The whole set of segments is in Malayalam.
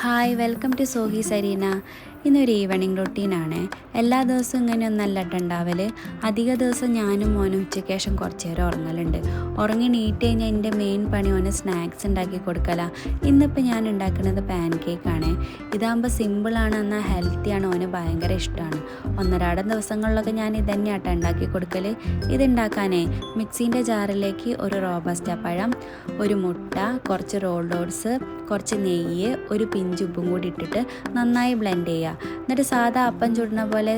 Hi welcome to Sohi Sareena. ഇന്നൊരു ഈവനിങ് റൊട്ടീനാണ്. എല്ലാ ദിവസവും ഇങ്ങനെയൊന്നല്ല ഉണ്ടാവൽ. അധിക ദിവസം ഞാനും മോനും ഉച്ചയ്ക്ക് ശേഷം കുറച്ച് നേരം ഉറങ്ങലുണ്ട്. ഉറങ്ങി നീറ്റ് കഴിഞ്ഞാൽ എൻ്റെ മെയിൻ പണി ഓന് സ്നാക്സ് ഉണ്ടാക്കി കൊടുക്കല. ഇന്നിപ്പോൾ ഞാൻ ഉണ്ടാക്കുന്നത് പാൻ കേക്കാണ്. ഇതാകുമ്പോൾ സിമ്പിളാണ്, എന്നാൽ ഹെൽത്തിയാണ്, ഓന് ഭയങ്കര ഇഷ്ടമാണ്. ഒന്നരാടം ദിവസങ്ങളിലൊക്കെ ഞാൻ ഇതന്നെയാട്ടോ ഉണ്ടാക്കി കൊടുക്കൽ. ഇതുണ്ടാക്കാനേ മിക്സീൻ്റെ ജാറിലേക്ക് ഒരു റോബസ്റ്റ പഴം, ഒരു മുട്ട, കുറച്ച് റോൾഡ് ഓട്സ്, കുറച്ച് നെയ്യ്, ഒരു പിഞ്ച് ഉപ്പും കൂടി ഇട്ടിട്ട് നന്നായി ബ്ലെൻഡ് ചെയ്യുക. എന്നിട്ട് സാധാ അപ്പം ചുടുന്ന പോലെ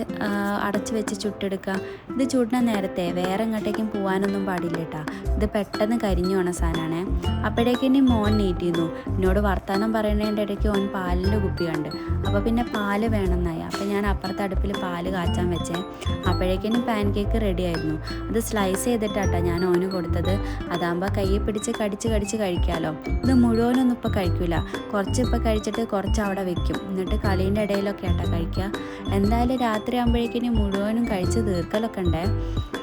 അടച്ച് വെച്ച് ചുട്ടെടുക്കുക. ഇത് ചുടുന്ന നേരത്തെ വേറെ എങ്ങോട്ടേക്കും പോകാനൊന്നും പാടില്ല കേട്ടോ. ഇത് പെട്ടെന്ന് കരിഞ്ഞു പോണ സാധനമാണ്. അപ്പോഴേക്കും ഇനി മോൻ നീറ്റിയിരുന്നു. എന്നോട് വർത്തമാനം പറയുന്നതിൻ്റെ ഇടയ്ക്ക് ഓൻ പാലിൻ്റെ കുപ്പി കണ്ട്. അപ്പോൾ പിന്നെ പാല് വേണമെന്നായി. അപ്പോൾ ഞാൻ അപ്പുറത്തെ അടുപ്പിൽ പാല് കാച്ചാൻ വെച്ചേ. അപ്പോഴേക്കും പാൻ കേക്ക് റെഡി ആയിരുന്നു. അത് സ്ലൈസ് ചെയ്തിട്ടാട്ടോ ഞാൻ ഓന് കൊടുത്തത്. അതാകുമ്പോൾ കയ്യിൽ പിടിച്ച് കടിച്ച് കഴിക്കാമല്ലോ. ഇത് മുഴുവനൊന്നും ഇപ്പോൾ കഴിക്കില്ല. കുറച്ച് ഇപ്പോൾ കഴിച്ചിട്ട് കുറച്ച് അവിടെ വെക്കും. എന്നിട്ട് കളീൻ്റെ ഇടയിലൊക്കെ ആട്ടോ കഴിക്കുക. എന്തായാലും രാത്രി ആകുമ്പോഴേക്കിനി മുഴുവനും കഴിച്ച് തീർക്കലൊക്കെ ഉണ്ടേ.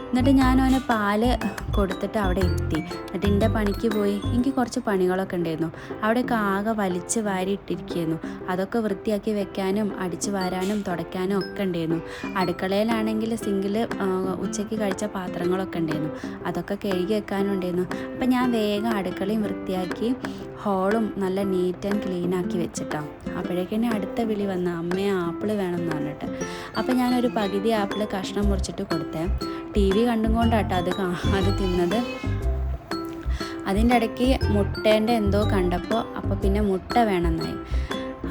എന്നിട്ട് ഞാൻ അവന് പാല് കൊടുത്തിട്ട് അവിടെ എത്തി. എന്നിട്ട് എൻ്റെ പണിക്ക് പോയി. എനിക്ക് കുറച്ച് പണികളൊക്കെ ഉണ്ടായിരുന്നു. അവിടെയൊക്കെ ആകെ വലിച്ച് വാരി ഇട്ടിരിക്കുകയായിരുന്നു. അതൊക്കെ വൃത്തിയാക്കി വെക്കാനും അടിച്ച് വാരാനും തുടയ്ക്കാനും ഒക്കെ ഉണ്ടായിരുന്നു. അടുക്കളയിലാണെങ്കിൽ സിങ്കിൽ ഉച്ചയ്ക്ക് കഴിച്ച പാത്രങ്ങളൊക്കെ ഉണ്ടായിരുന്നു. അതൊക്കെ കഴുകി വെക്കാനും ഉണ്ടായിരുന്നു. അപ്പം ഞാൻ വേഗം അടുക്കളയും വൃത്തിയാക്കി ഹോളും നല്ല നീറ്റ് ആൻഡ് ക്ലീൻ ആക്കി വെച്ചിട്ടാണ്. അപ്പോഴേക്കും അടുത്ത വിളി വന്ന അമ്മയെ ആപ്പിൾ വേണമെന്ന് പറഞ്ഞിട്ട്. അപ്പോൾ ഞാനൊരു പകുതി ആപ്പിൾ കഷ്ണം മുറിച്ചിട്ട് കൊടുത്തേ. ടി വി കണ്ടും കൊണ്ടാട്ടോ അത് തിന്നത്. അതിൻ്റെ ഇടയ്ക്ക് മുട്ടേൻ്റെ എന്തോ കണ്ടപ്പോൾ അപ്പോൾ പിന്നെ മുട്ട വേണമെന്നായി.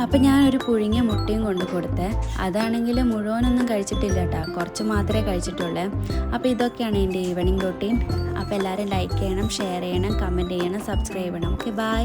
അപ്പോൾ ഞാനൊരു പുഴുങ്ങിയ മുട്ടയും കൊണ്ട് കൊടുത്തേ. അതാണെങ്കിൽ മുഴുവനൊന്നും കഴിച്ചിട്ടില്ല കേട്ടോ, കുറച്ച് മാത്രമേ കഴിച്ചിട്ടുള്ളൂ. അപ്പോൾ ഇതൊക്കെയാണ് എൻ്റെ ഈവനിങ് റൊട്ടീൻ. അപ്പോൾ എല്ലാവരും ലൈക്ക് ചെയ്യണം, ഷെയർ ചെയ്യണം, കമൻറ്റ് ചെയ്യണം, സബ്സ്ക്രൈബ് ചെയ്യണം. Okay, by.